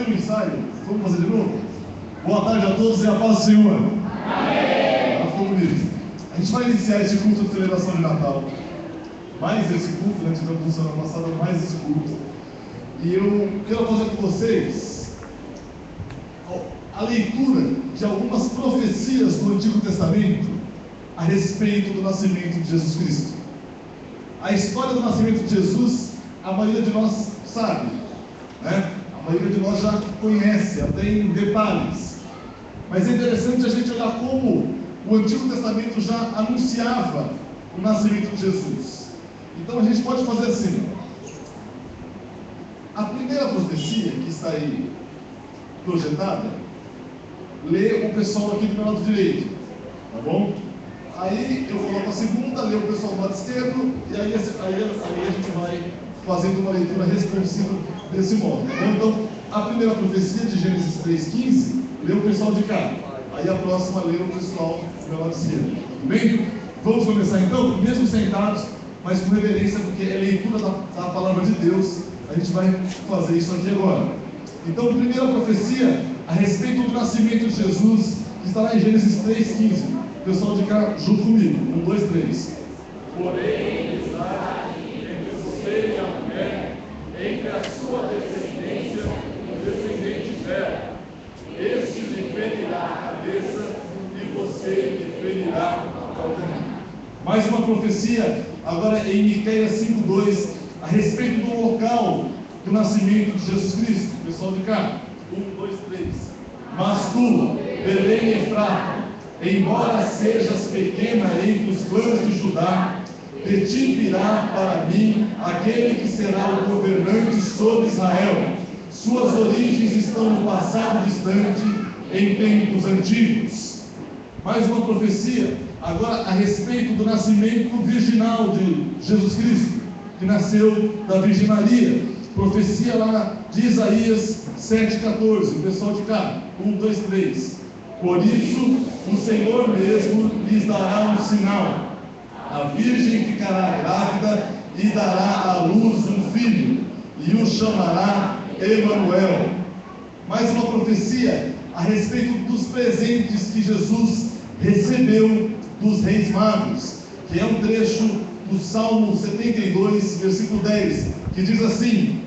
caiu o ensaio. Vamos fazer de novo? Boa tarde a todos e a paz do Senhor. Amém. Ficou bonito. A gente vai iniciar esse culto de celebração de Natal. Mais esse culto, né? Tivemos no semana passada, mais esse culto. E eu quero fazer com vocês a leitura de algumas profecias do Antigo Testamento a respeito do nascimento de Jesus Cristo. A história do nascimento de Jesus, a maioria de nós sabe, né? A maioria de nós já conhece, até em detalhes. Mas é interessante a gente olhar como o Antigo Testamento já anunciava o nascimento de Jesus. Então a gente pode fazer assim. A primeira profecia que está aí projetada, lê o pessoal aqui do meu lado direito, tá bom? Aí eu coloco a segunda, lê o pessoal do lado esquerdo, e aí a gente vai fazendo uma leitura responsiva desse modo. Então, a primeira profecia de Gênesis 3,15, lê o pessoal de cá. Aí a próxima lê o pessoal do meu lado esquerdo. Tudo bem? Vamos começar então, mesmo sentados, mas com reverência, porque é leitura da palavra de Deus. A gente vai fazer isso aqui agora. Então, primeira profecia a respeito do nascimento de Jesus, que está lá em Gênesis 3,15. Pessoal de cá, junto comigo. 1, 2, 3. Porém, entre você e a mulher, entre a sua descendência e o descendente dela, este lhe ferirá a cabeça e você lhe ferirá a calcanhar. Mais uma profecia, agora em Miqueias 5,2, a respeito do local do nascimento de Jesus Cristo. Pessoal de cá, 1, 2, 3. Mas tu, Belém Efrata, embora sejas pequena entre os clãs de Judá, de ti virá para mim aquele que será o governante sobre Israel. Suas origens estão no passado distante, em tempos antigos. Mais uma profecia, agora a respeito do nascimento virginal de Jesus Cristo, que nasceu da Virgem Maria. Profecia lá de Isaías 7,14. O pessoal de cá, 1, 2, 3. Por isso, o Senhor mesmo lhes dará um sinal. A virgem ficará grávida e dará à luz um filho, e o chamará Emanuel. Mais uma profecia a respeito dos presentes que Jesus recebeu dos reis magos, que é um trecho do Salmo 72, versículo 10, que diz assim: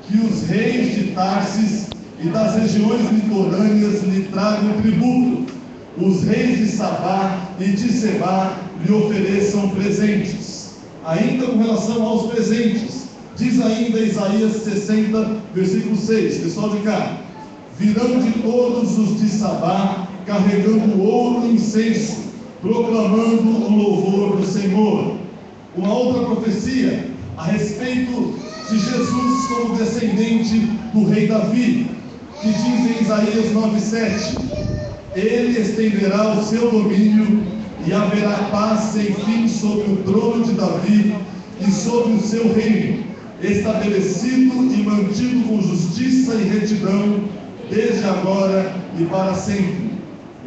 que os reis de Tarsis e das regiões litorâneas lhe tragam tributo, os reis de Sabá e de Sebá lhe ofereçam presentes. Ainda com relação aos presentes, diz ainda Isaías 60, versículo 6, pessoal de cá: virão de todos os de Sabá, carregando ouro e incenso, proclamando o louvor do Senhor. Uma outra profecia a respeito de Jesus como descendente do rei Davi, que diz em Isaías 9,7: ele estenderá o seu domínio e haverá paz sem fim sobre o trono de Davi e sobre o seu reino, estabelecido e mantido com justiça e retidão, desde agora e para sempre.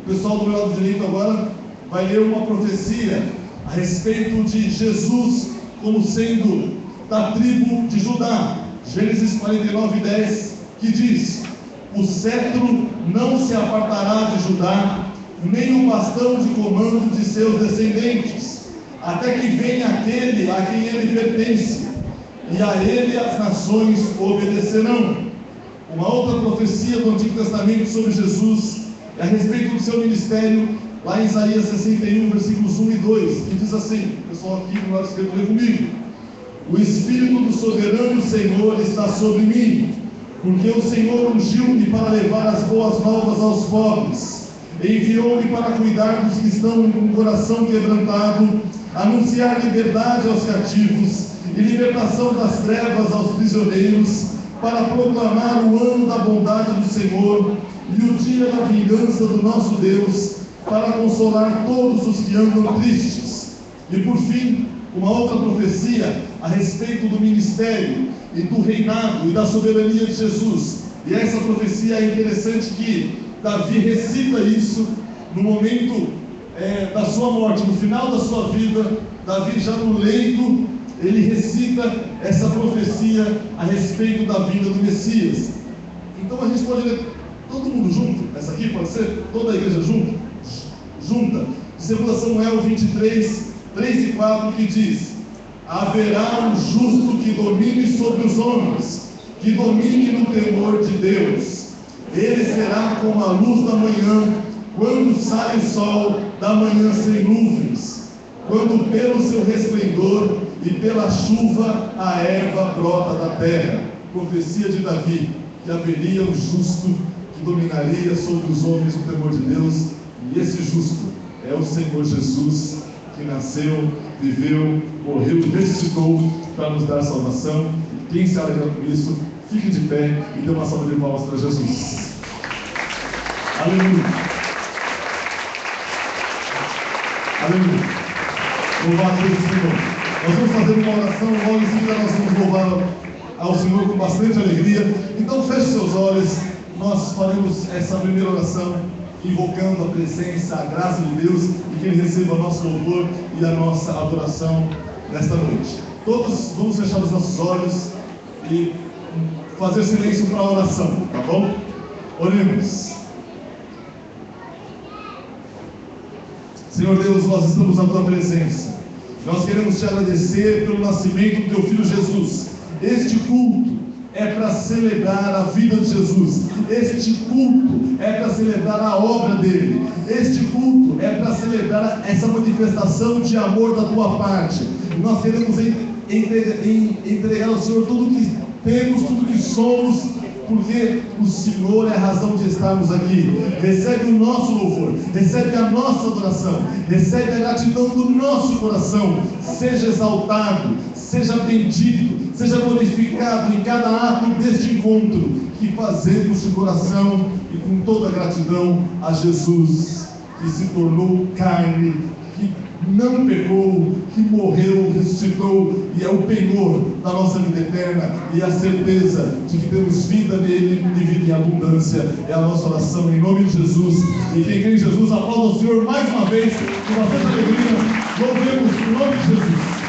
O pessoal do meu lado direito agora vai ler uma profecia a respeito de Jesus como sendo da tribo de Judá. Gênesis 49:10, que diz: o cetro não se apartará de Judá, nem o bastão de comando de seus descendentes, até que venha aquele a quem ele pertence, e a ele as nações obedecerão. Uma outra profecia do Antigo Testamento sobre Jesus é a respeito do seu ministério, lá em Isaías 61, versículos 1 e 2, que diz assim, pessoal aqui no lado esquerdo, lê comigo: o Espírito do soberano Senhor está sobre mim, porque o Senhor ungiu-me para levar as boas novas aos pobres, enviou-me para cuidar dos que estão com o coração quebrantado, anunciar liberdade aos cativos e libertação das trevas aos prisioneiros, para proclamar o ano da bondade do Senhor e o dia da vingança do nosso Deus, para consolar todos os que andam tristes. E por fim, uma outra profecia a respeito do ministério e do reinado e da soberania de Jesus. E essa profecia é interessante que Davi recita isso no momento da sua morte, no final da sua vida. Davi já no leito, ele recita essa profecia a respeito da vinda do Messias. Então a gente pode ler todo mundo junto, essa aqui pode ser? Toda a igreja junta. 2 Samuel 23, 3 e 4, que diz: haverá um justo que domine sobre os homens, que domine no temor de Deus. Ele será como a luz da manhã, quando sai o sol da manhã sem nuvens, quando pelo seu resplendor e pela chuva a erva brota da terra. Profecia de Davi, que haveria um justo que dominaria sobre os homens no temor de Deus, e esse justo é o Senhor Jesus, que nasceu, viveu, morreu e ressuscitou para nos dar salvação. E quem se alegra com isso, fique de pé e dê uma salva de palmas para Jesus. Aleluia. Aleluia. Louvado seja o Senhor. Nós vamos fazer uma oração, logo em seguida nós vamos louvar ao Senhor com bastante alegria. Então feche seus olhos. Nós faremos essa primeira oração invocando a presença, a graça de Deus, e que Ele receba o nosso louvor e a nossa adoração nesta noite. Todos vamos fechar os nossos olhos e fazer silêncio para a oração, tá bom? Oremos. Senhor Deus, nós estamos na Tua presença. Nós queremos Te agradecer pelo nascimento do Teu Filho Jesus. Este culto é para celebrar a vida de Jesus. Este culto é para celebrar a obra dele. Este culto é para celebrar essa manifestação de amor da Tua parte. Nós queremos entregar ao Senhor tudo que temos, tudo que somos, porque o Senhor é a razão de estarmos aqui. Recebe o nosso louvor, recebe a nossa adoração, recebe a gratidão do nosso coração. Seja exaltado, seja bendito, seja glorificado em cada ato deste encontro que fazemos de coração e com toda gratidão a Jesus, que se tornou carne, que não pecou, que morreu, ressuscitou e é o penhor da nossa vida eterna, e a certeza de que temos vida nele e vida em abundância. É a nossa oração em nome de Jesus. E quem crê em Jesus, aplauda o Senhor mais uma vez com bastante alegria. Louvemos o nome de Jesus.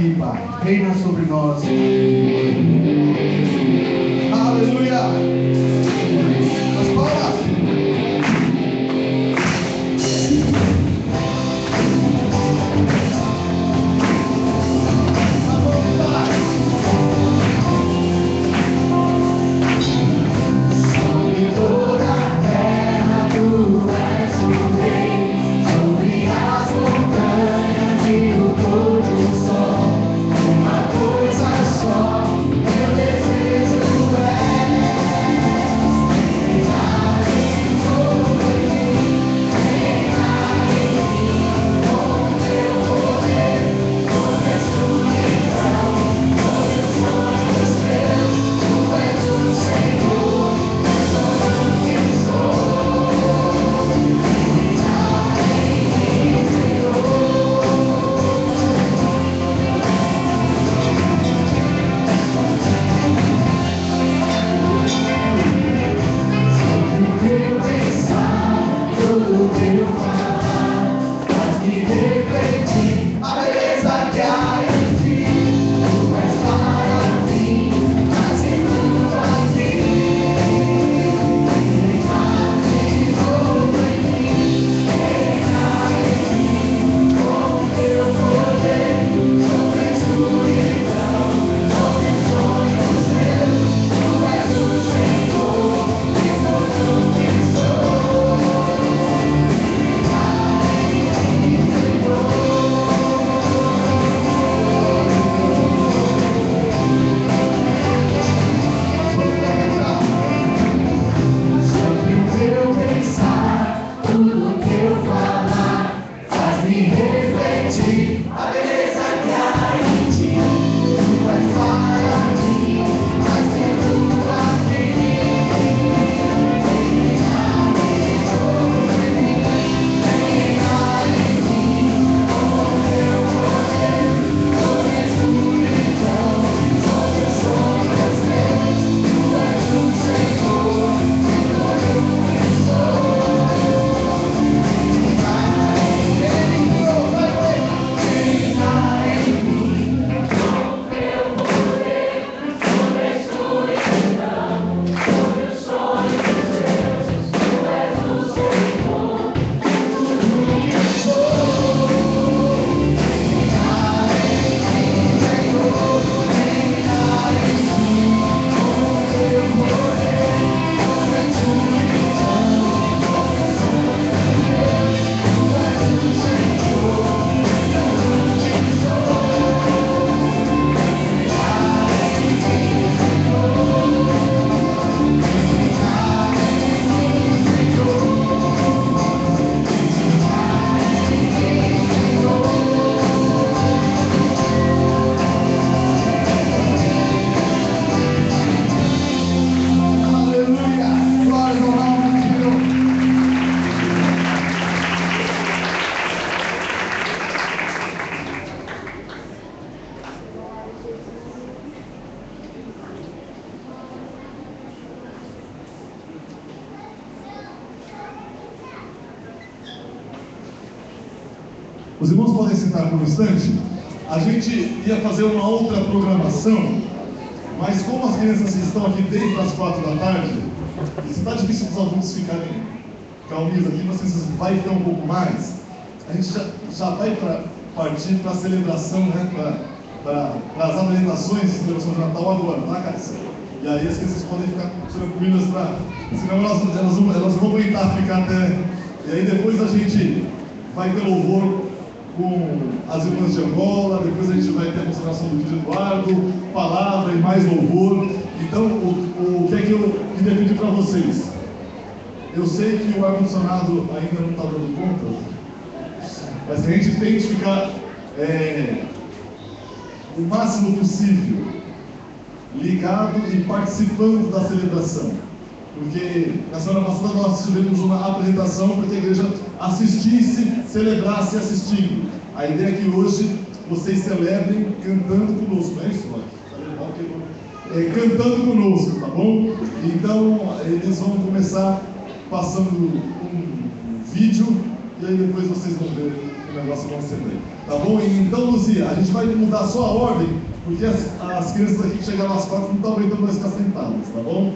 aqui, Pai. Reina sobre nós. Aleluia. As palmas. Os irmãos podem sentar por um instante? A gente ia fazer uma outra programação, mas como as crianças estão aqui desde as 4 da tarde, está difícil para os adultos ficarem calminhos aqui, mas vocês vai ter um pouco mais. A gente já vai partir para a celebração, né? Para as apresentações de celebração de Natal agora, tá, Cássia? E aí as crianças podem ficar tranquilas, senão elas não vão aguentar ficar até. E aí depois a gente vai ter louvor com as irmãs de Angola, depois a gente vai ter a consagração do filho Eduardo, palavra e mais louvor. Então, o que é que eu queria pedir para vocês? Eu sei que o ar-condicionado ainda não está dando conta, mas que a gente tente ficar o máximo possível ligado e participando da celebração. Porque na semana passada nós tivemos uma apresentação para que a igreja assistisse, celebrasse assistindo. A ideia é que hoje vocês celebrem cantando conosco, não é isso, Marcos? Cantando conosco, tá bom? Então eles vão começar passando um vídeo e aí depois vocês vão ver o negócio vai ser bem. Tá bom? Então, Luzia, a gente vai mudar só a ordem, porque as crianças aqui que chegaram às 4 não estão aguentando mais ficar sentadas, tá bom?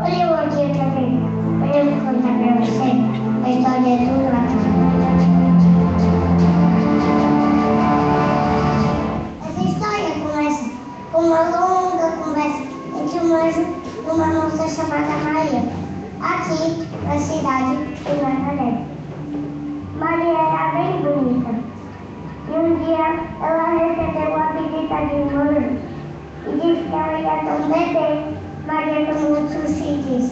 Olha eu aqui outra vez. Olha eu vou contar pra você a história do Natal. Essa história começa com uma longa conversa entre um anjo e uma moça chamada Maria, aqui na cidade de Nazaré. Maria era bem bonita e um dia ela recebeu a visita de um anjo e disse que ela ia ter um bebê. Maria tomou um susto e disse: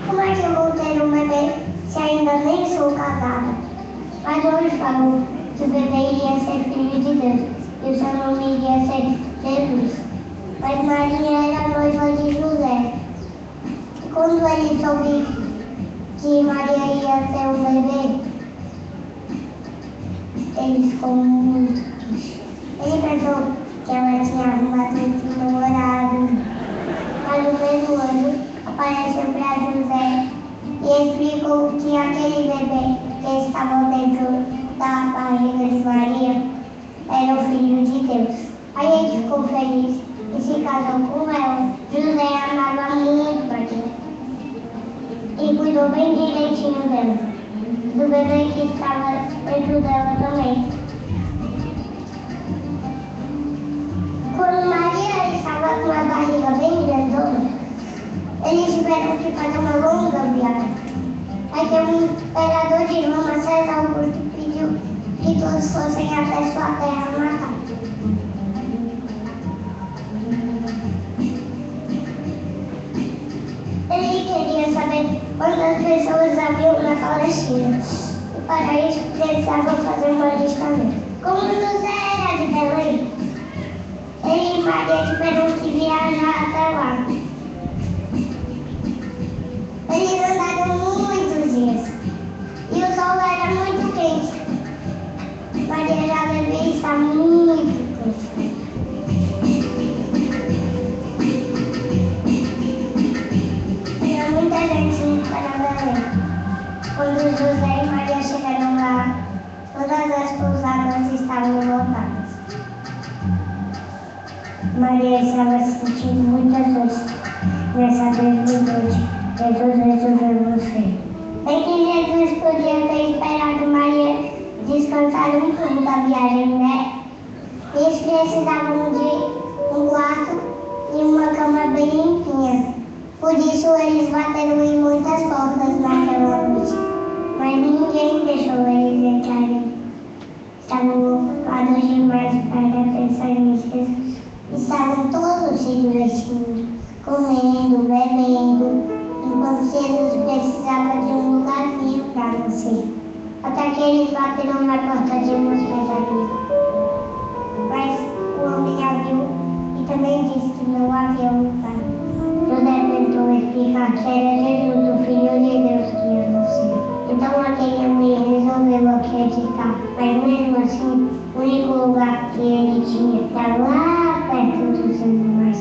como é que eu vou ter um bebê se ainda nem sou casada? Mas o anjo falou que o bebê iria ser filho de Deus e o seu nome iria ser Jesus. Mas Maria era noiva de José. E quando ele soube que Maria ia ter um bebê, ele ficou muito triste. Ele pensou que ela tinha arrumado um namorado. Mas o mesmo anjo apareceu para José e explicou que aquele bebê que estava dentro da barriga de Maria era o Filho de Deus. Aí ele ficou feliz e se casou com ela. José amava muito Maria e cuidou bem direitinho dela, do bebê que estava dentro dela também. Quando Maria estava com a barriga bem grandona, eles tiveram que fazer uma longa viagem. Aí que o imperador de Roma, César Augusto, pediu que todos fossem até sua terra natal. Ele queria saber quantas pessoas haviam na Palestina. E para isso precisavam fazer uma listamento. Como José era de Belém, ele e Maria tiveram que viajar até lá. Eles andaram muitos dias e o sol era muito quente. Maria já devia estar muito quente. Tinha muita gente para Belém. Quando José e Maria chegaram lá, todas as pousadas estavam lotadas. Maria estava sentindo muitas dores nessa mesma noite. Jesus resolveu você. Bem que Jesus podia ter esperado Maria descansar um pouco da viagem, né? Eles precisavam de um quarto e uma cama bem limpinha. Por isso eles bateram em muitas portas naquela noite. Mas ninguém deixou eles entrarem. Estavam ocupados demais para pensar em Jesus. Estavam todos se divertindo, comendo, bebendo, enquanto Jesus precisava de um lugarzinho para nascer. Até que eles bateram na porta de uma hospedaria. Mas o homem abriu e também disse que não havia lugar. José tentou explicar que era Jesus, o Filho de Deus, que ia nascer. Então aquele homem resolveu acreditar, mas mesmo assim, o único lugar que ele tinha era lá perto dos animais.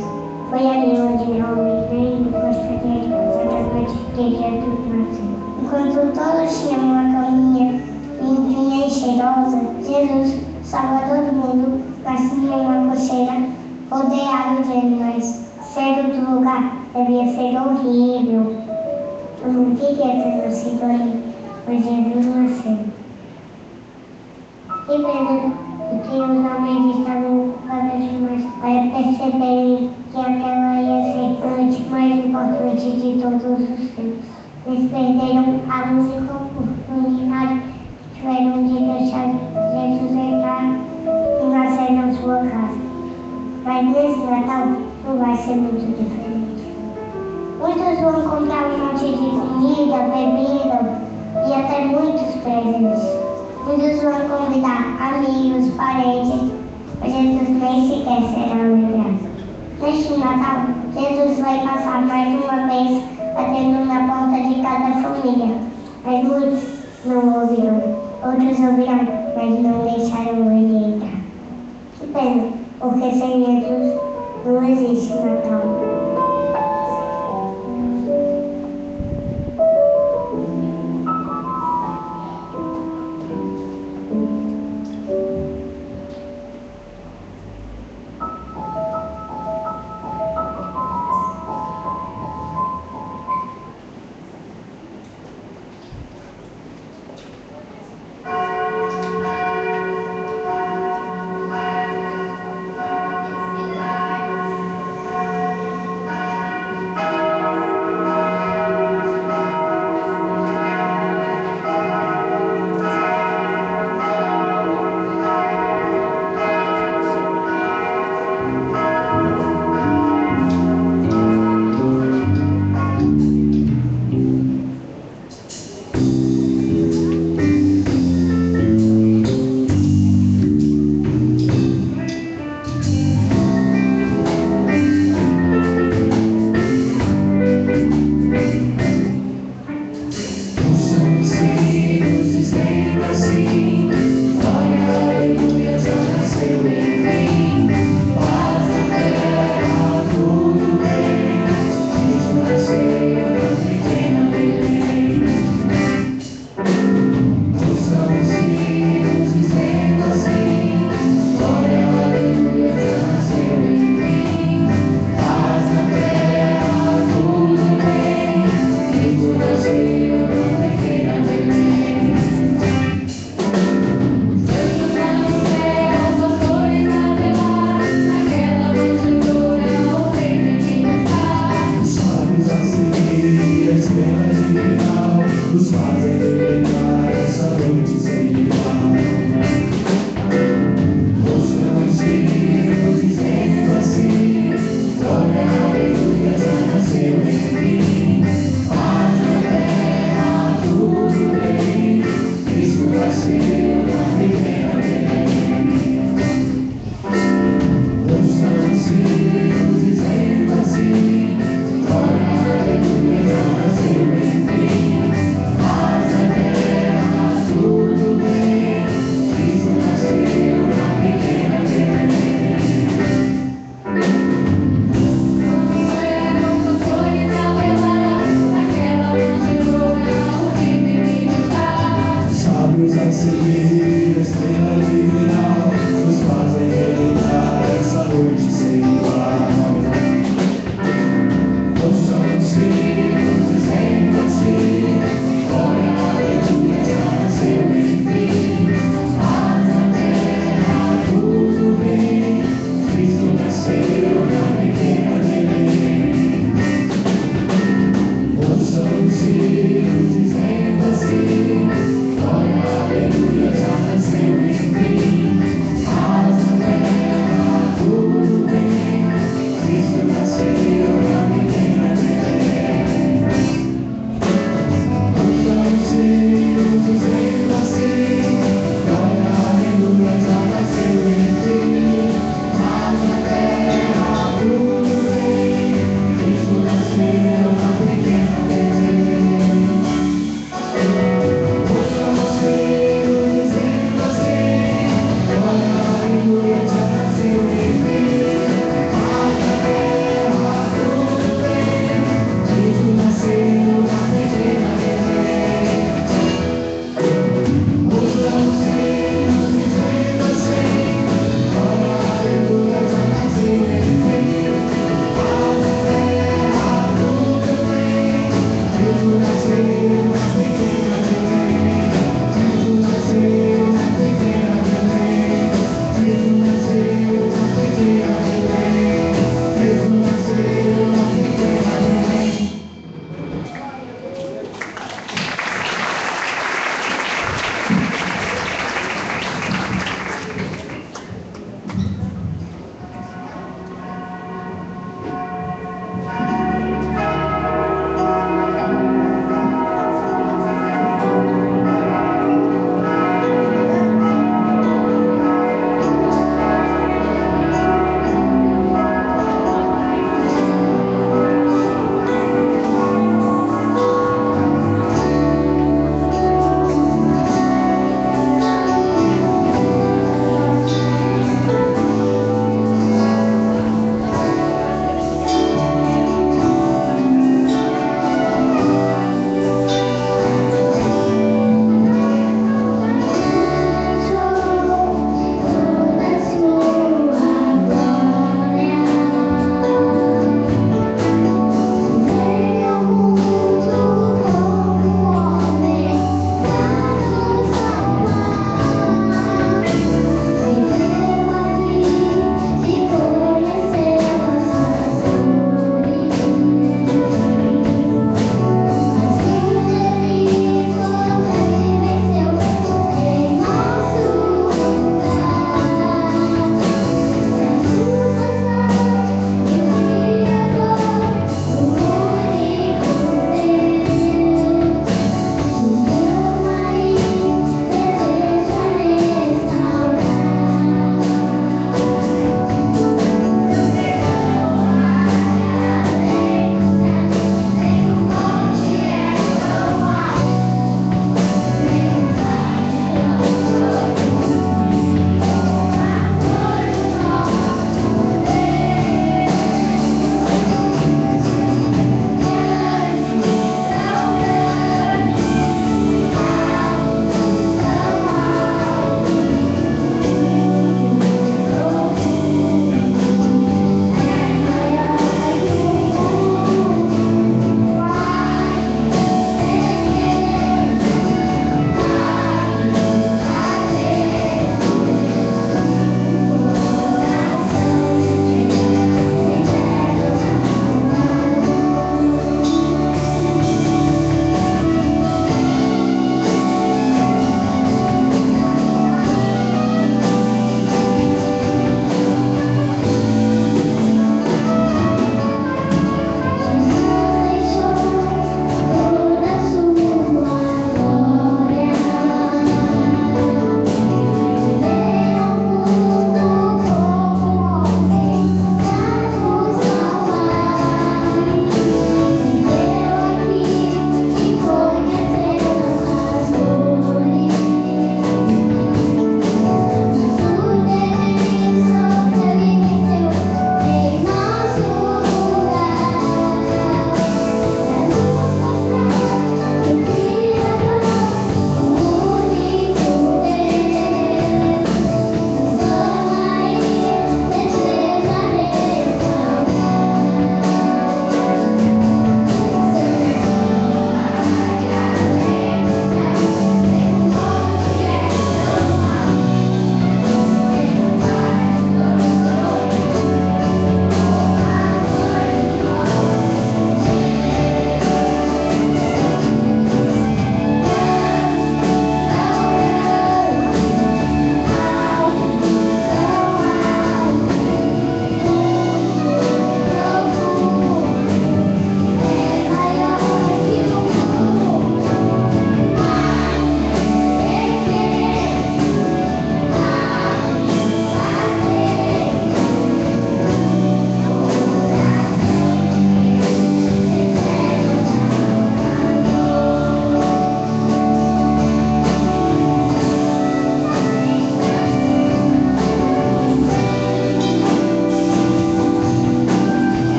Foi ali onde o homem veio e gostaria de passar a noite que Jesus nasceu. Enquanto todos tinham uma caminha limpinha e cheirosa, Jesus, Salvador do mundo, nascia em uma cocheira rodeado de animais. Ser do lugar devia ser horrível. Eu não queria ter nascido ali, mas Jesus nasceu. E vendo que os homens estavam ocupados demais para perceberem que aquela ia ser a noite mais importante de todos os tempos. Eles perderam a única oportunidade que tiveram de deixar Jesus entrar e nascer na sua casa. Mas nesse Natal não vai ser muito diferente. Muitos vão comprar um monte de comida, bebida e até muitos presentes. Muitos vão convidar amigos, parentes, mas Jesus nem sequer será lembrado. Neste Natal, Jesus vai passar mais uma vez batendo na porta de cada família. Mas muitos não ouviram, outros ouviram, mas não deixaram ele entrar. Que pena, porque sem Jesus não existe Natal.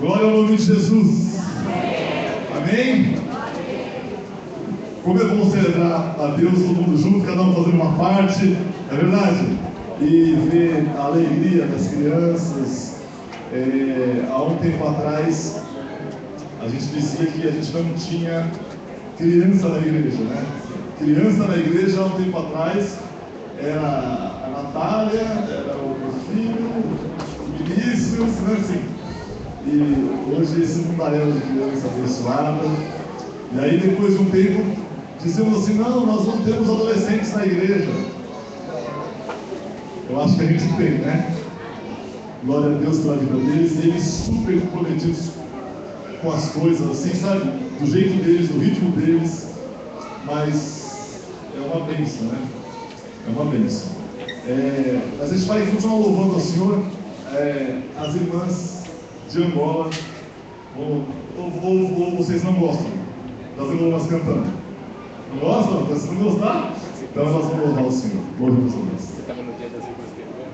Glória ao nome de Jesus. Amém? Como é bom celebrar a Deus, todo mundo junto, cada um fazendo uma parte, é verdade? E ver a alegria das crianças. Há um tempo atrás, a gente dizia que a gente não tinha criança na igreja, né? Criança na igreja, há um tempo atrás, era a Natália, era o meu filho, o Vinícius, né? Assim. E hoje esse mundaréu de criança abençoada. E aí depois de um tempo, dizemos assim, não, nós não temos adolescentes na igreja. Eu acho que a gente tem, né? Glória a Deus pela vida deles, eles super comprometidos com as coisas, assim, sabe? Do jeito deles, do ritmo deles, mas é uma bênção, né? É uma bênção. Mas a gente vai continuar louvando ao Senhor. As irmãs de Angola, ou vocês não gostam das irmãs cantando? Não gostam? Vocês não gostar? Então nós vamos louvar o Senhor. Louvemos a Deus. Estamos no dia das irmãs de Angola.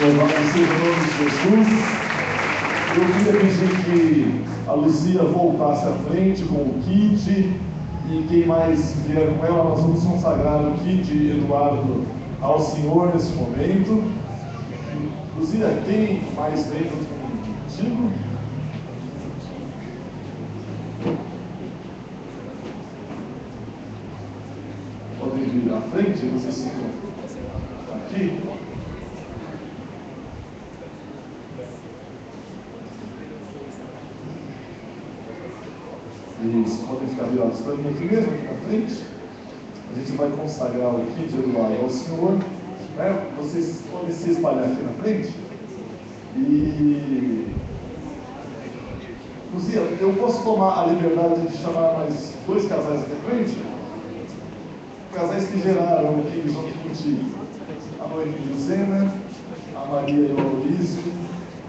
Louvado seja o nome de Jesus. queria pedir que a Luzia voltasse à frente com o kit, e quem mais vier com ela, nós vamos consagrar o kit Eduardo ao Senhor nesse momento. Luzia, quem mais vem contigo? Podem vir à frente, vocês ficam aqui. Isso, podem ficar virados para mim aqui mesmo, aqui na frente. A gente vai consagrar o kit Eduardo ao Senhor. Né? Vocês podem se espalhar aqui na frente. E Luzia, eu posso tomar a liberdade de chamar mais 2 casais aqui à frente? Casais que geraram aqui junto contigo. A noiva de Lucena, a Maria e o Maurício,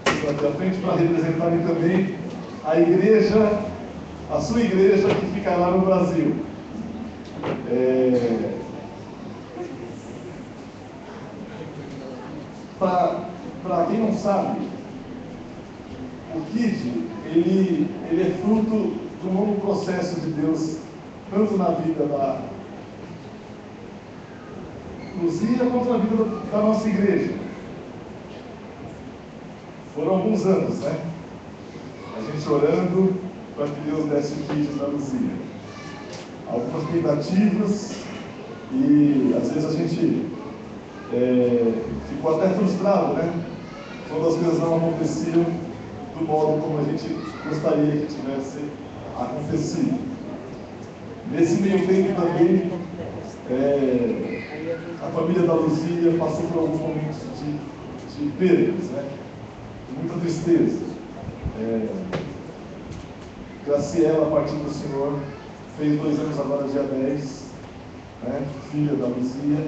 aqui à frente para representarem também a igreja, a sua igreja que fica lá no Brasil. Para quem não sabe, o KID, ele é fruto de um longo processo de Deus, tanto na vida da Luzia quanto na vida da nossa igreja. Foram alguns anos, né? A gente orando para que Deus desse o KID da Luzia. Algumas tentativas, e às vezes a gente ficou até frustrado, né? Quando as coisas não aconteciam do modo como a gente gostaria que tivesse acontecido. Nesse meio tempo também, a família da Luzia passou por alguns momentos de perdas, né? De muita tristeza. Graciela, a partir do Senhor, fez 2 anos agora, dia 10, né? Filha da Luzia,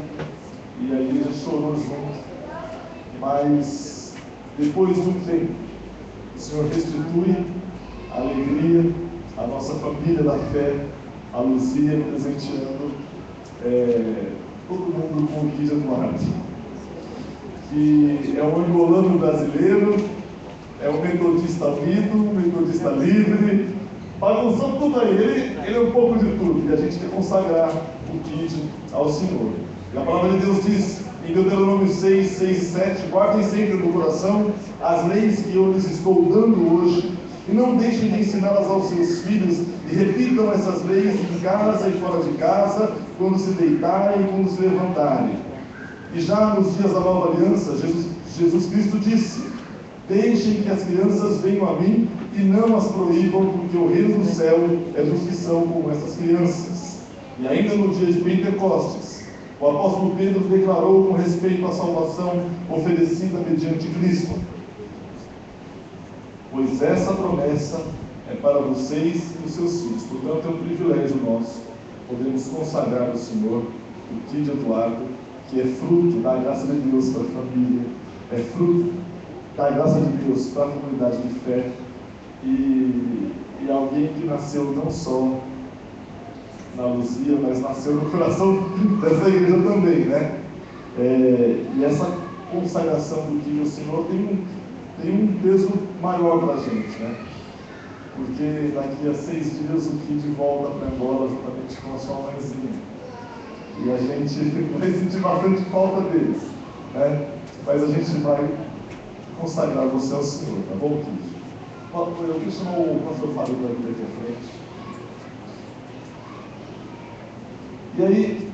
e a igreja chorou junto, mas depois de um tempo, o Senhor restitui a alegria, a nossa família da fé, a Luzia, presenteando todo mundo com o KID Eduardo, que é um angolano brasileiro, é um metodista unido, um metodista livre, bagunçou tudo aí, ele é um pouco de tudo, e a gente quer consagrar o KID ao Senhor. E a palavra de Deus diz, em Deuteronômio 6, 6 e 7, guardem sempre no coração as leis que eu lhes estou dando hoje, e não deixem de ensiná-las aos seus filhos, e repitam essas leis em casa e fora de casa, quando se deitarem e quando se levantarem. E já nos dias da nova aliança, Jesus Cristo disse, deixem que as crianças venham a mim e não as proíbam, porque o reino do céu é dos que são como essas crianças. E ainda no dia de Pentecostes, o apóstolo Pedro declarou com respeito à salvação oferecida mediante Cristo: pois essa promessa é para vocês e os seus filhos. Portanto, é um privilégio nosso podemos consagrar ao Senhor o KID Eduardo, que é fruto da graça de Deus para a família, é fruto da graça de Deus para a comunidade de fé, e alguém que nasceu não só na Luzia, mas nasceu no coração dessa igreja também, né? E essa consagração do KID ao Senhor tem um peso maior para a gente, né? Porque daqui a 6 dias o KID volta para Angola juntamente com a sua mãezinha. E a gente vai sentir bastante falta deles, né? Mas a gente vai consagrar você ao Senhor, tá bom, KID? Eu queria chamar o pastor Fábio para vir aqui à frente. E aí,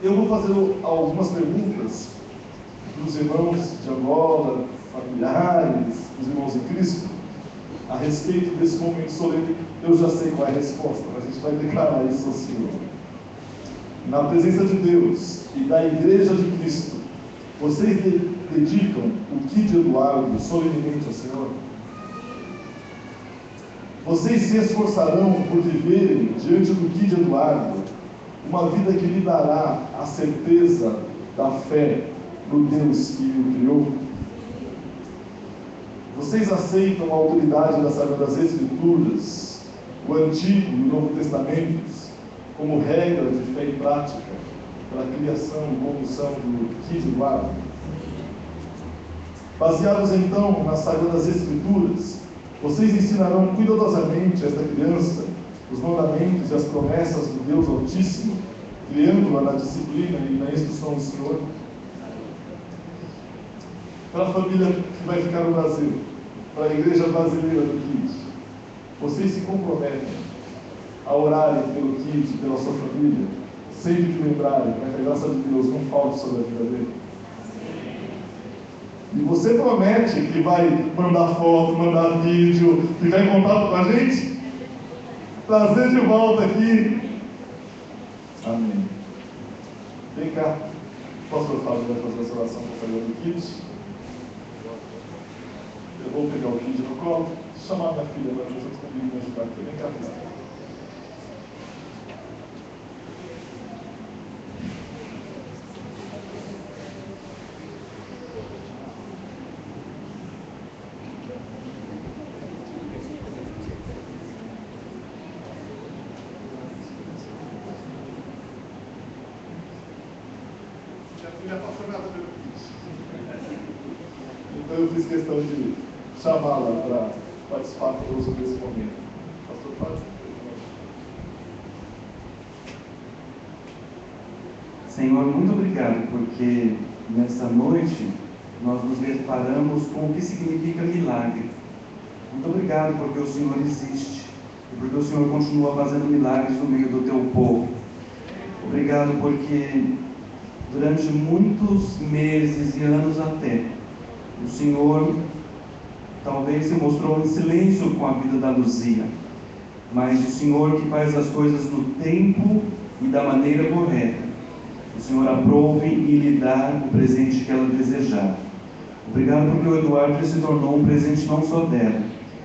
eu vou fazer algumas perguntas para os irmãos de Angola, familiares, os irmãos em Cristo, a respeito desse momento solene. Eu já sei qual é a resposta, mas a gente vai declarar isso ao Senhor. Na presença de Deus e da Igreja de Cristo, vocês dedicam o KID Eduardo solenemente ao Senhor? Vocês se esforçarão por viverem diante do KID Eduardo uma vida que lhe dará a certeza da fé no Deus que o criou? Vocês aceitam a autoridade das Sagradas Escrituras, o Antigo e o Novo Testamentos, como regra de fé e prática para a criação e condução do KID Eduardo? Baseados então nas Sagradas Escrituras, Vocês ensinarão cuidadosamente esta criança os mandamentos e as promessas do Deus Altíssimo, criando-a na disciplina e na instrução do Senhor. Para a família que vai ficar no Brasil, para a igreja brasileira do Kids, vocês se comprometem a orarem pelo Kids, pela sua família, sempre que lembrarem, para que a graça de Deus não falte sobre a vida dele. E você promete que vai mandar foto, mandar vídeo, ficar em contato com a gente? Trazer de volta aqui. Amém. Vem cá. O pastor Fábio vai fazer essa oração para a família do Kids. Eu vou pegar o Kids no colo, chamar minha filha para vocês comigo me ajudar aqui. Vem cá, filha. Então eu fiz questão de chamá-la para participar conosco desse momento. Pastor Fábio. Senhor, muito obrigado, porque nessa noite nós nos deparamos com o que significa milagre. Muito obrigado porque o Senhor existe e porque o Senhor continua fazendo milagres no meio do teu povo. Obrigado porque durante muitos meses e anos até, o Senhor talvez se mostrou em silêncio com a vida da Luzia, mas o Senhor que faz as coisas no tempo e da maneira correta, o Senhor aprove e lhe dá o presente que ela desejar. Obrigado porque o Eduardo se tornou um presente não só dela,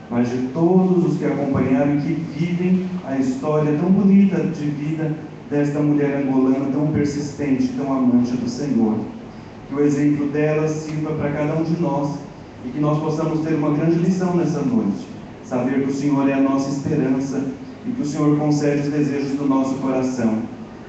mas de todos os que acompanharam e que vivem a história tão bonita de vida desta mulher angolana tão persistente, tão amante do Senhor. Que o exemplo dela sirva para cada um de nós e que nós possamos ter uma grande lição nessa noite. Saber que o Senhor é a nossa esperança e que o Senhor concede os desejos do nosso coração.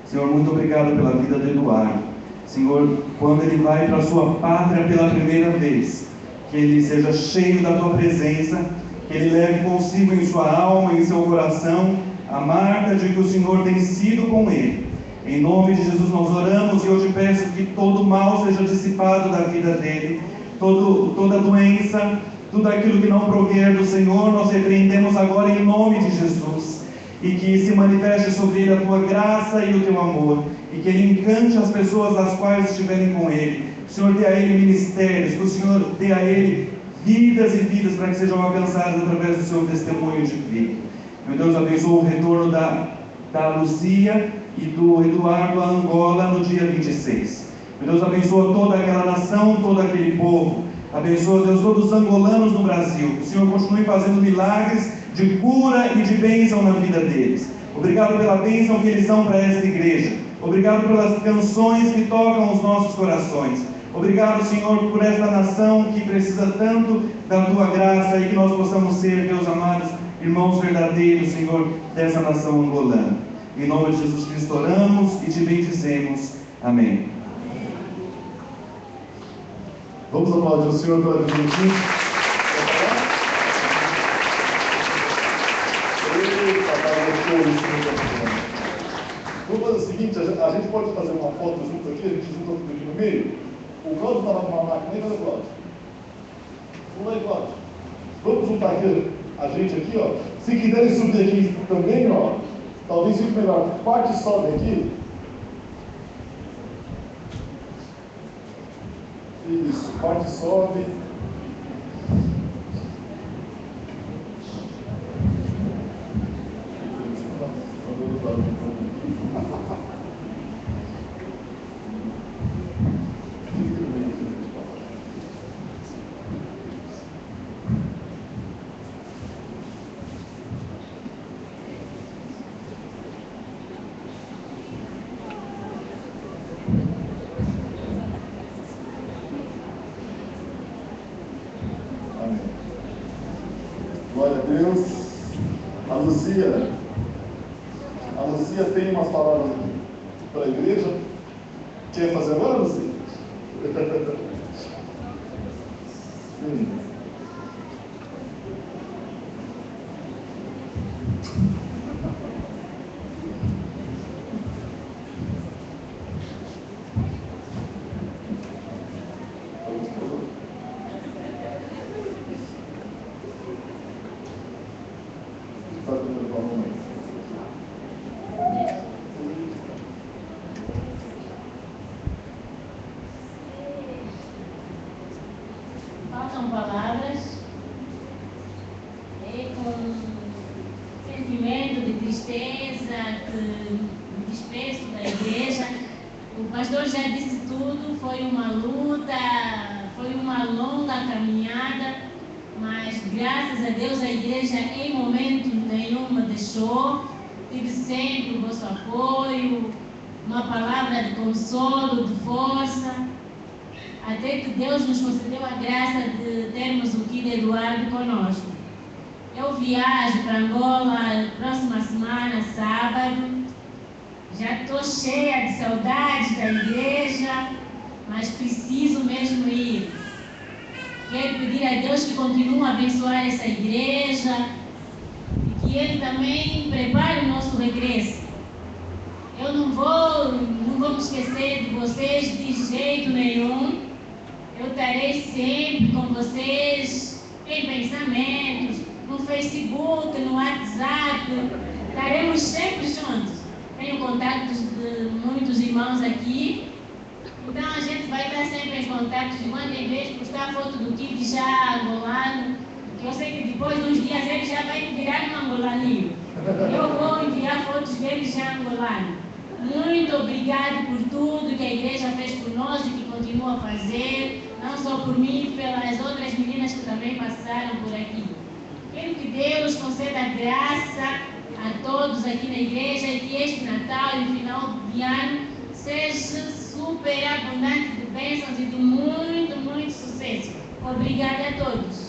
Senhor, muito obrigado pela vida do Eduardo. Senhor, quando ele vai para a sua pátria pela primeira vez, que ele seja cheio da tua presença, que ele leve consigo em sua alma, em seu coração, a marca de que o Senhor tem sido com ele. Em nome de Jesus nós oramos e eu te peço que todo mal seja dissipado da vida dele, toda doença, tudo aquilo que não provier do Senhor, nós repreendemos agora em nome de Jesus. E que se manifeste sobre ele a tua graça e o teu amor, e que ele encante as pessoas as quais estiverem com ele. Que o Senhor dê a ele ministérios, que o Senhor dê a ele vidas e vidas para que sejam alcançadas através do seu testemunho de vida. Meu Deus, abençoa o retorno da Luzia e do Eduardo a Angola no dia 26. Meu Deus, abençoa toda aquela nação, todo aquele povo. Abençoa, Deus, todos os angolanos no Brasil. Que o Senhor continue fazendo milagres de cura e de bênção na vida deles. Obrigado pela bênção que eles são para esta igreja. Obrigado pelas canções que tocam os nossos corações. Obrigado, Senhor, por esta nação que precisa tanto da tua graça e que nós possamos ser, Deus amados, irmãos verdadeiros, Senhor, dessa nação angolana. Em nome de Jesus Cristo oramos e te bendizemos. Amém. Vamos aplaudir o Senhor pela vida aqui. Vamos fazer o seguinte, a gente pode fazer uma foto junto aqui, a gente junta tudo aqui no meio. O Cláudio estava com uma máquina, nem cadê o Cláudio? Vamos lá, Cláudio. Vamos juntar aqui, a gente aqui, ó. Se quiserem subir aqui também, ó, talvez fique melhor. Parte sobe aqui. Isso, parte sobe. Glória a Deus. A Luzia tem umas palavras para a igreja. Quer fazer agora, Luzia? Sim. pastor já disse tudo, foi uma luta, foi uma longa caminhada, mas graças a Deus a igreja em momento nenhum me deixou, tive sempre o vosso apoio, uma palavra de consolo, de força, até que Deus nos concedeu a graça de termos o Kid Eduardo conosco. Eu viajo para Angola próxima semana, sábado. Já estou cheia de saudades da igreja, mas preciso mesmo ir. Quero pedir a Deus que continue a abençoar essa igreja e que Ele também prepare o nosso regresso. Eu não vou me esquecer de vocês de jeito nenhum. Eu estarei sempre com vocês em pensamentos, no Facebook, no WhatsApp. Estaremos sempre juntos. Tenho contatos de muitos irmãos aqui. Então a gente vai estar sempre em contato. De quando em vez postar foto do Kid já angolano, que eu sei que depois de uns dias ele já vai virar um angolaninho. Eu vou enviar fotos dele já angolano. Muito obrigado por tudo que a igreja fez por nós e que continua a fazer, não só por mim, pelas outras meninas que também passaram por aqui. Quero que Deus conceda graça a todos aqui na igreja e que este Natal e final de ano seja super abundante de bênçãos e de muito, muito sucesso. Obrigada a todos.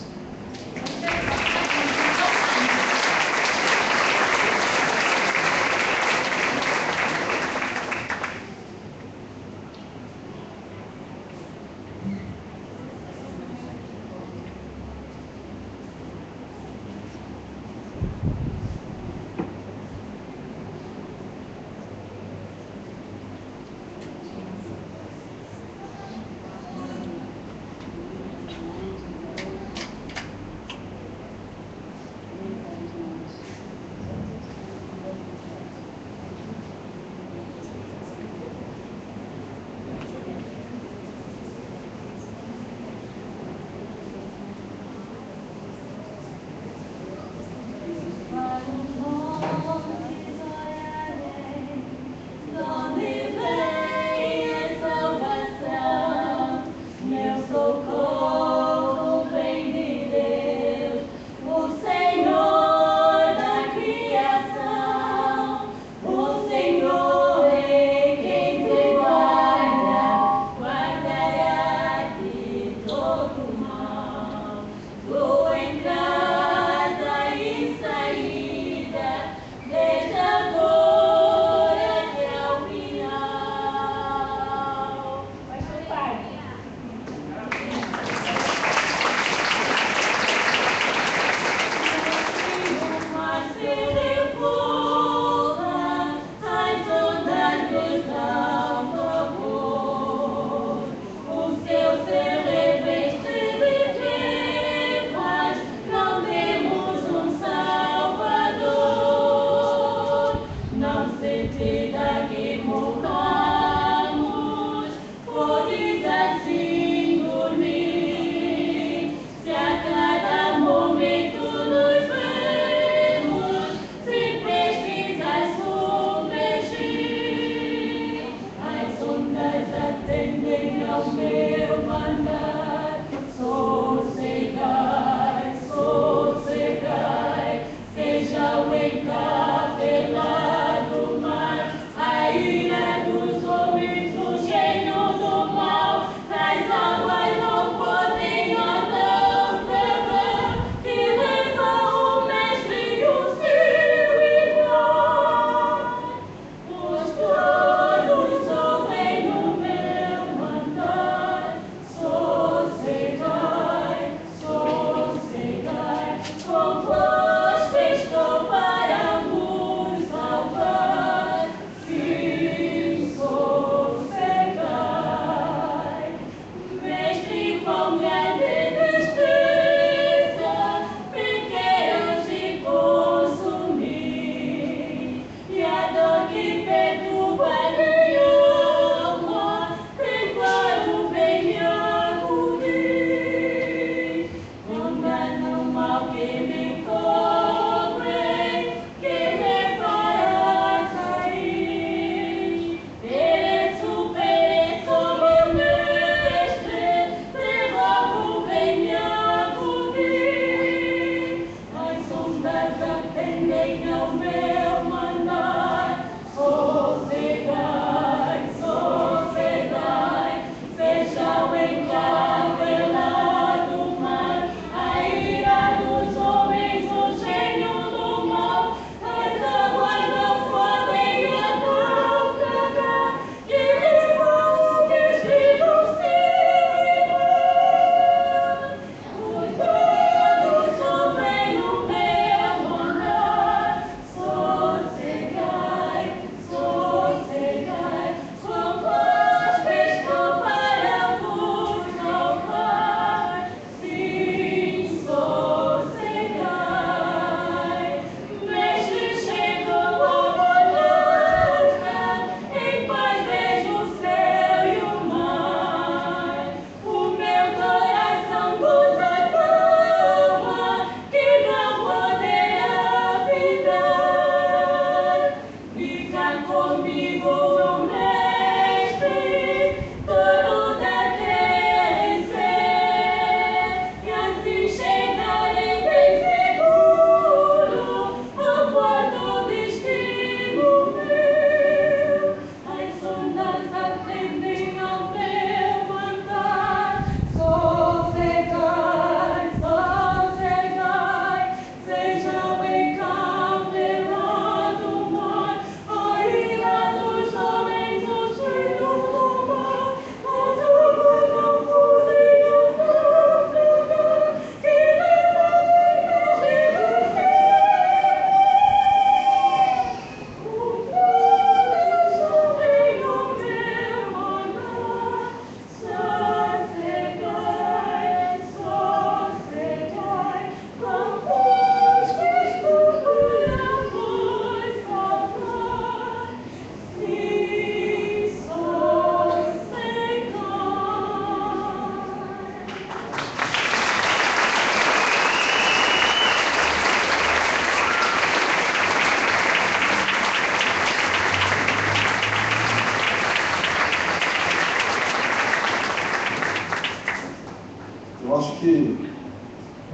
acho que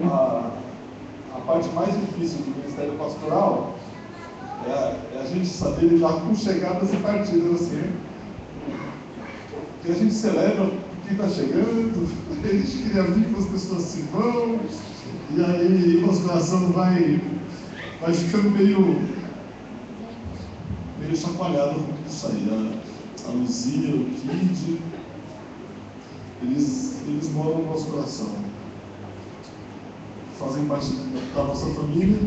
a parte mais difícil do ministério pastoral é a gente saber lidar com chegadas e partidas assim. Que a gente celebra quem está chegando, a gente queria vir com as pessoas se vão, e aí o nosso coração vai ficando meio chacoalhado com isso aí. A Luzia, o Kid, eles moram no nosso coração, fazem parte da nossa família,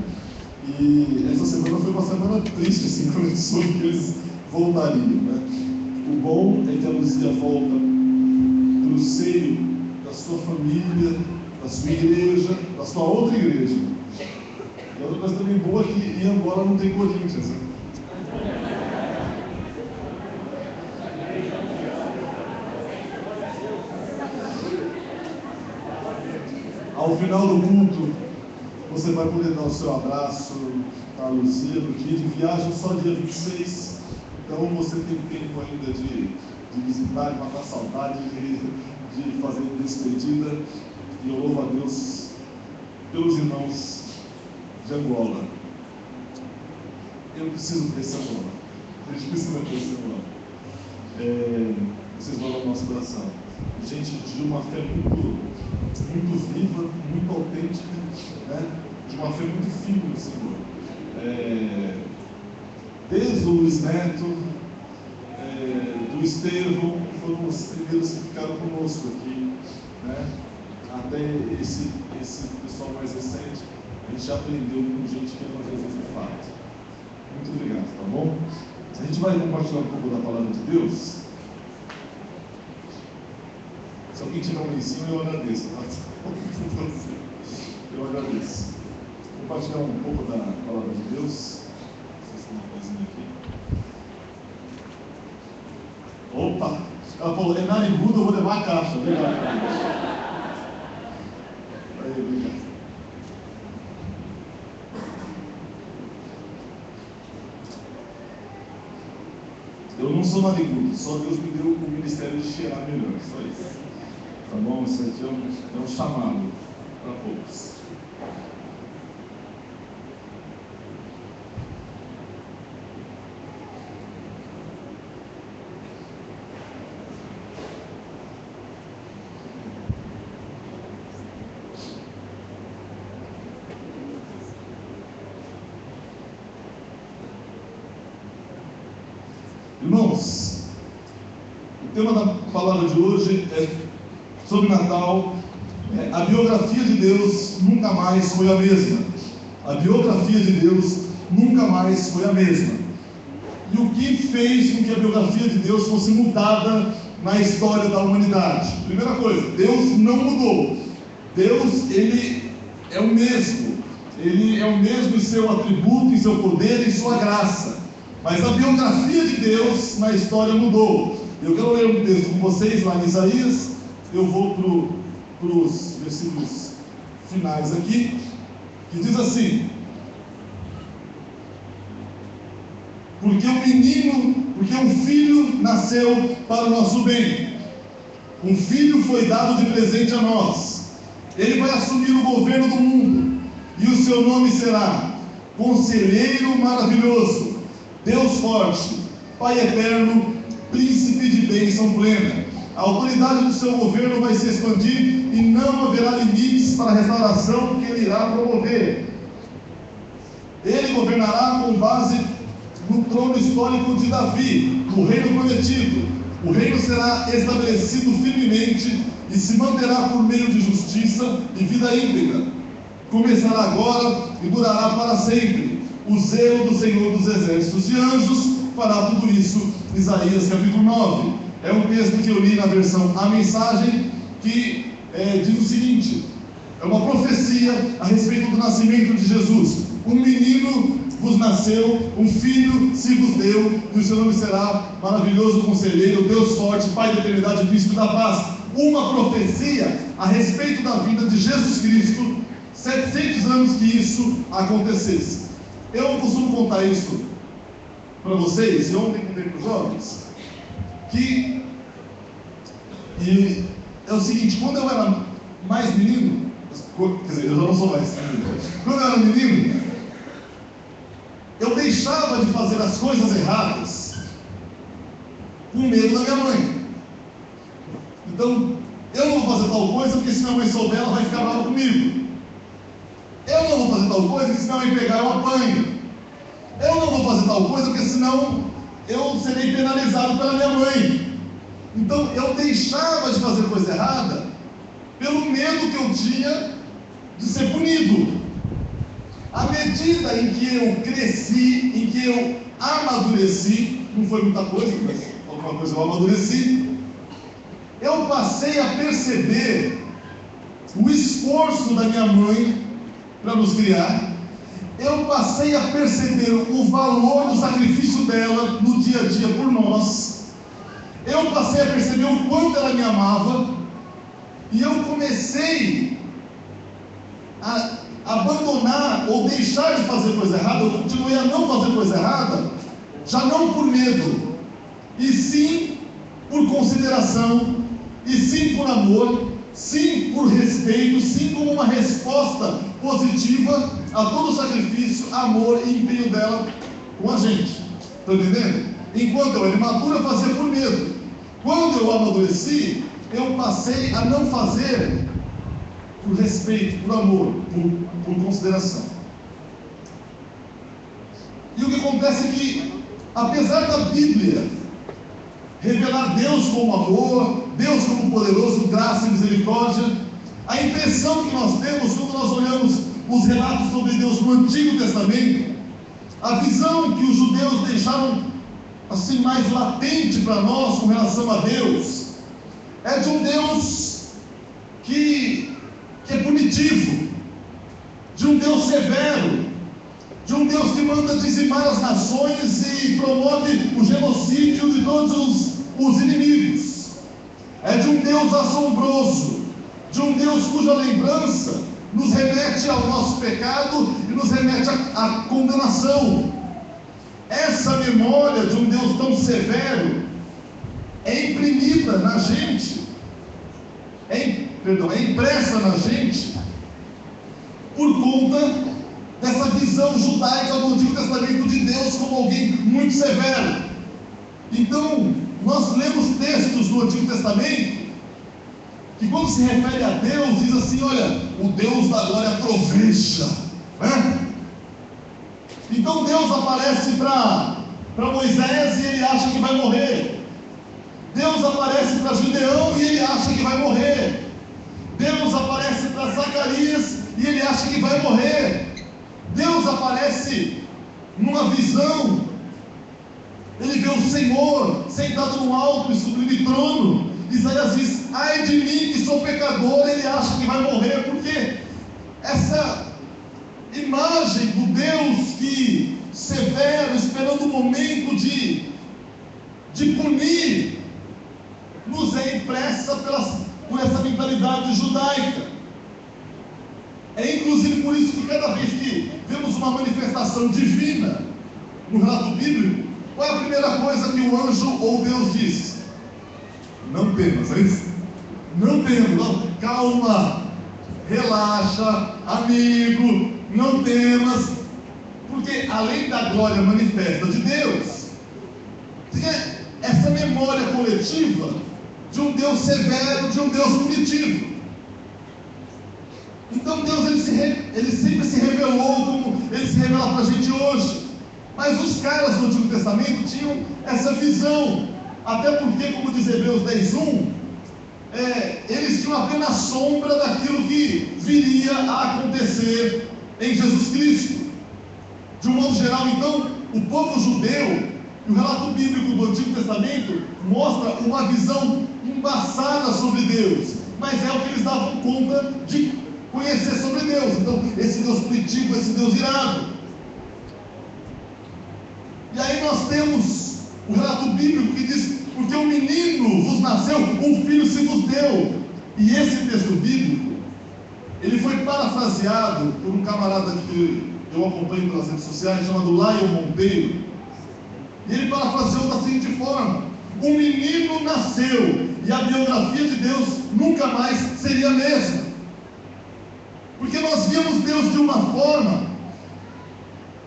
e essa semana foi uma semana triste, assim, quando a gente soube que eles voltariam, né? O bom é que a Luzia volta para o seio da sua família, da sua igreja, da sua outra igreja. E outra coisa também boa é que em Angola não tem Corinthians, né? Ao final do culto, você vai poder dar o seu abraço à Luzia, no Kid. Viagem só dia 26. Então você tem tempo ainda de visitar, de matar saudade, de fazer despedida. E eu louvo a Deus pelos irmãos de Angola. Eu preciso desse Angola. A gente precisa desse Angola. Vocês vão no nosso coração. Gente de uma fé muito viva, muito autêntica, né? De uma fé muito firme no Senhor. Desde o Luiz Neto, do Estevão, que foram os primeiros que ficaram conosco aqui, né? Até esse pessoal mais recente, a gente já aprendeu com gente que ama Jesus de fato. Muito obrigado, tá bom? A gente vai compartilhar um pouco da palavra de Deus. Se alguém tiver um ensino, eu agradeço, tá? Eu agradeço. Compartilhar um pouco da palavra de Deus. Uma coisinha aqui. Opa! Ela falou, é narigudo, eu vou levar a caixa. Obrigado. Aí, obrigado. Eu não sou narigudo, só Deus me deu o ministério de cheirar melhor, só isso. Tá bom? Isso aqui é um chamado para poucos. Irmãos, o tema da palavra de hoje é sobre Natal. A biografia de Deus nunca mais foi a mesma. A biografia de Deus nunca mais foi a mesma. E o que fez com que a biografia de Deus fosse mudada na história da humanidade? Primeira coisa, Deus não mudou. Deus, Ele é o mesmo. Ele é o mesmo em seu atributo, em seu poder, em sua graça. Mas a biografia de Deus na história mudou. Eu quero ler um texto com vocês lá em Isaías. Eu vou para os versículos finais aqui, que diz assim: porque um filho nasceu para o nosso bem, um filho foi dado de presente a nós. Ele vai assumir o governo do mundo, e o seu nome será Conselheiro Maravilhoso, Deus Forte, Pai Eterno, Príncipe de Bênção Plena. A autoridade do seu governo vai se expandir e não haverá limites para a restauração que ele irá promover. Ele governará com base no trono histórico de Davi, o reino prometido. O reino será estabelecido firmemente e se manterá por meio de justiça e vida íntegra. Começará agora e durará para sempre. O zelo do Senhor dos Exércitos e Anjos fará tudo isso. Isaías capítulo 9. É um texto que eu li na versão A Mensagem, que diz o seguinte: é uma profecia a respeito do nascimento de Jesus. Um menino vos nasceu, um filho se vos deu, e o seu nome será Maravilhoso Conselheiro, Deus Forte, Pai da Eternidade, Príncipe da Paz. Uma profecia a respeito da vinda de Jesus Cristo, 700 anos que isso acontecesse. Eu costumo contar isso para vocês, e ontem contei para os jovens, e é o seguinte: quando eu era mais menino, quer dizer, eu já não sou mais menino. Quando eu era menino, eu deixava de fazer as coisas erradas com medo da minha mãe. Então, eu não vou fazer tal coisa porque se minha mãe souber, ela vai ficar brava comigo. Eu não vou fazer tal coisa porque se minha mãe pegar, eu apanho. Eu não vou fazer tal coisa porque senão eu serei penalizado pela minha mãe. Então, eu deixava de fazer coisa errada pelo medo que eu tinha de ser punido. À medida em que eu cresci, em que eu amadureci, não foi muita coisa, mas alguma coisa eu amadureci, eu passei a perceber o esforço da minha mãe para nos criar. Eu passei a perceber o valor do sacrifício dela no dia a dia por nós. Eu passei a perceber o quanto ela me amava. E eu comecei a abandonar ou deixar de fazer coisa errada. Eu continuei a não fazer coisa errada, já não por medo, e sim por consideração, e sim por amor, sim por respeito, sim como uma resposta positiva a todo o sacrifício, amor e empenho dela com a gente. Estão entendendo? Enquanto eu era imaturo, eu fazia por medo. Quando eu amadureci, eu passei a não fazer por respeito, por amor, por consideração. E o que acontece é que, apesar da Bíblia revelar Deus como amor, Deus como poderoso, graça e misericórdia, a impressão que nós temos quando nós olhamos os relatos sobre Deus no Antigo Testamento, a visão que os judeus deixaram assim mais latente para nós com relação a Deus, é de um Deus que é punitivo, de um Deus severo, de um Deus que manda dizimar as nações e promove o genocídio de todos os inimigos. É de um Deus assombroso, de um Deus cuja lembrança nos remete ao nosso pecado e nos remete à condenação. Essa memória de um Deus tão severo é imprimida na gente, é impressa na gente por conta dessa visão judaica do Antigo Testamento de Deus como alguém muito severo. Então, nós lemos textos do Antigo Testamento que, quando se refere a Deus, diz assim: olha, o Deus da glória troveja, né? Então Deus aparece para Moisés e ele acha que vai morrer. Deus aparece para Gideão e ele acha que vai morrer. Deus aparece para Zacarias e ele acha que vai morrer. Deus aparece numa visão. Ele vê o Senhor sentado no alto e sublime trono. Isaías diz: ai de mim que sou pecador. Ele acha que vai morrer, porque essa imagem do Deus que severo, esperando o momento de punir, nos é impressa por essa mentalidade judaica. É inclusive por isso que cada vez que vemos uma manifestação divina no relato bíblico, qual é a primeira coisa que o anjo ou Deus diz? Não temas, é isso? Não temas, não, calma, relaxa, amigo, não temas, porque além da glória manifesta de Deus, tem essa memória coletiva de um Deus severo, de um Deus punitivo. Então Deus ele sempre se revelou como ele se revela para a gente hoje. Mas os caras do Antigo Testamento tinham essa visão, até porque, como diz Hebreus 10:1, eles tinham apenas sombra daquilo que viria a acontecer em Jesus Cristo. De um modo geral, então, o povo judeu, e o relato bíblico do Antigo Testamento mostra uma visão embaçada sobre Deus, mas é o que eles davam conta de conhecer sobre Deus. Então, esse Deus punitivo, esse Deus irado. E aí nós temos o relato bíblico que diz: porque um menino vos nasceu, um filho se vos deu. E esse texto bíblico, ele foi parafraseado por um camarada que eu acompanho pelas redes sociais, chamado Lion Monteiro. E ele parafraseou da seguinte forma: um menino nasceu, e a biografia de Deus nunca mais seria a mesma. Porque nós víamos Deus de uma forma,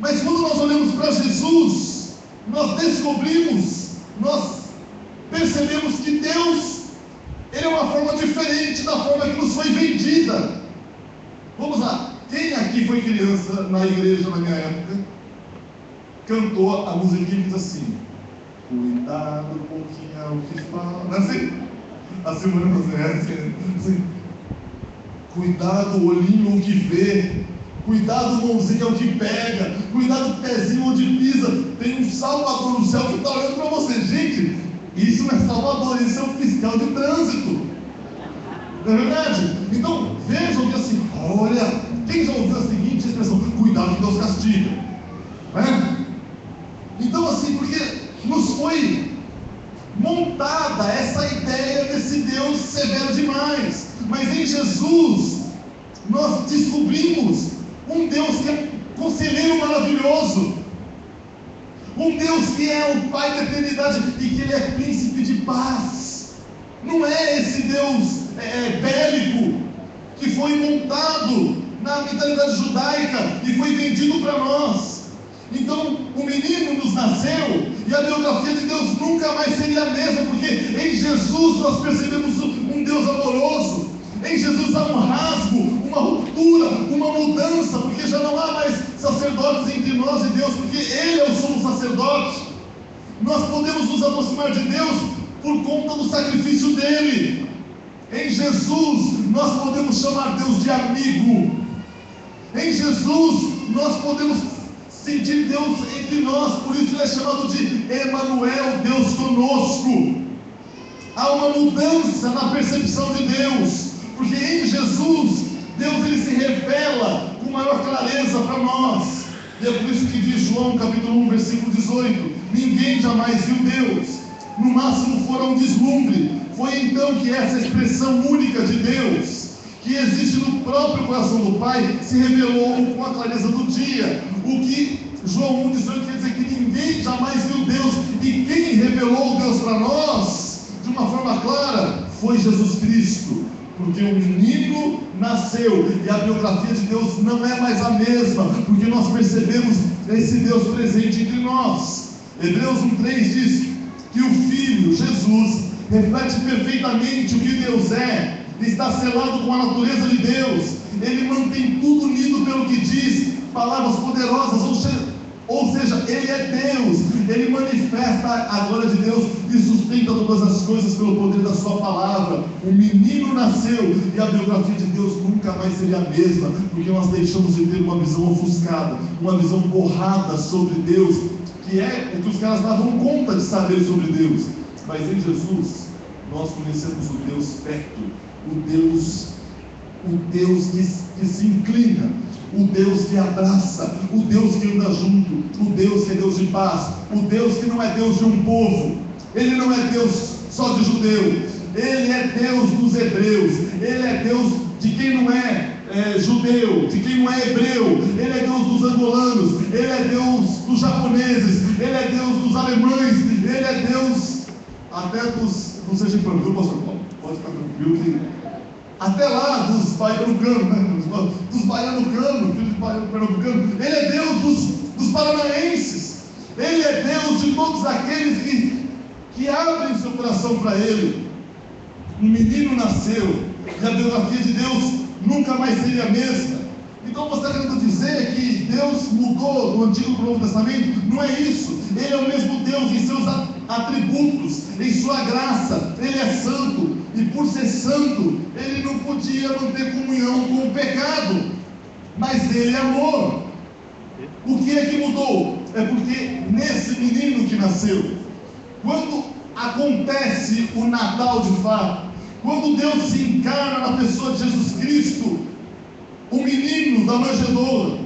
mas quando nós olhamos para Jesus, nós descobrimos, nós percebemos que Deus, Ele é uma forma diferente da forma que nos foi vendida. Vamos lá, quem aqui foi criança na igreja na minha época, cantou a musiquinha que diz assim: cuidado com quem é o que fala, não é assim? Assim, assim. Cuidado, olhinho o que vê, cuidado, mãozinha o que pega, cuidado, pezinho onde pisa. Tem um Salvador no céu que está olhando para você. Gente, isso não é Salvador, isso é um fiscal de trânsito. Não é verdade? Então, vejam que assim, olha, quem já ouviu a seguinte expressão: cuidado que Deus castiga, né? Então assim, porque nos foi montada essa ideia desse Deus severo demais, mas em Jesus nós descobrimos um Deus que é conselheiro maravilhoso, um Deus que é o Pai da eternidade e que Ele é príncipe de paz. Não é esse Deus bélico que foi montado na mentalidade judaica e foi vendido para nós. Então, o menino nos nasceu e a biografia de Deus nunca mais seria a mesma, porque em Jesus nós percebemos um Deus amoroso. Em Jesus há um rasgo, uma ruptura, uma mudança, porque já não há mais sacerdotes entre nós e Deus, porque Ele é o sumo sacerdote. Nós podemos nos aproximar de Deus por conta do sacrifício dele. Em Jesus nós podemos chamar Deus de amigo. Em Jesus nós podemos sentir Deus entre nós, por isso Ele é chamado de Emanuel, Deus conosco. Há uma mudança na percepção de Deus, porque em Jesus, Deus ele se revela com maior clareza para nós. E é por isso que diz João capítulo 1, versículo 18: ninguém jamais viu Deus, no máximo fora um deslumbre. Foi então que essa expressão única de Deus, que existe no próprio coração do Pai, se revelou com a clareza do dia. O que João 1,18 quer dizer que ninguém jamais viu Deus, e quem revelou Deus para nós de uma forma clara foi Jesus Cristo, porque o menino nasceu e a biografia de Deus não é mais a mesma, porque nós percebemos esse Deus presente entre nós. Hebreus 1,3 diz que o Filho, Jesus, reflete perfeitamente o que Deus é, está selado com a natureza de Deus, ele mantém tudo unido pelo que diz, palavras poderosas, ou seja, Ele é Deus, Ele manifesta a glória de Deus e sustenta todas as coisas pelo poder da sua palavra. O menino nasceu e a biografia de Deus nunca mais seria a mesma, porque nós deixamos de ter uma visão ofuscada, uma visão borrada sobre Deus, que é o que os caras davam conta de saber sobre Deus. Mas em Jesus, nós conhecemos o Deus perto, o Deus que se inclina, o Deus que abraça, o Deus que anda junto, o Deus que é Deus de paz, o Deus que não é Deus de um povo, Ele não é Deus só de judeu, Ele é Deus dos hebreus, Ele é Deus de quem não é judeu, de quem não é hebreu, Ele é Deus dos angolanos, Ele é Deus dos japoneses, Ele é Deus dos alemães, Ele é Deus até dos, não seja viu, pastor Paulo? Pode ficar tranquilo que até lá dos baianucanos, né? Dos baianucanos, filhos de baianucano, Ele é Deus dos paranaenses, Ele é Deus de todos aqueles que abrem seu coração para Ele. Um menino nasceu e a biografia de Deus nunca mais seria a mesma. Então você está querendo dizer que Deus mudou do Antigo para o Novo Testamento? Não é isso. Ele é o mesmo Deus em seus atributos, em sua graça. Ele é santo e por ser santo, Ele não podia manter comunhão com o pecado, mas Ele é amor. O que é que mudou? É porque nesse menino que nasceu, quando acontece o Natal de fato, quando Deus se encarna na pessoa de Jesus Cristo, o menino da manjedoura,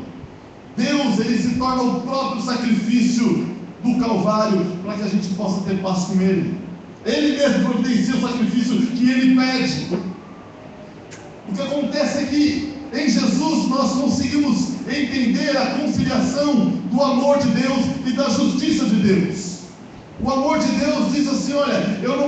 Deus ele se torna o próprio sacrifício do Calvário, para que a gente possa ter paz com Ele. Ele mesmo providencia o sacrifício que Ele pede. O que acontece é que em Jesus nós conseguimos entender a conciliação do amor de Deus e da justiça de Deus. O amor de Deus diz assim: olha, eu não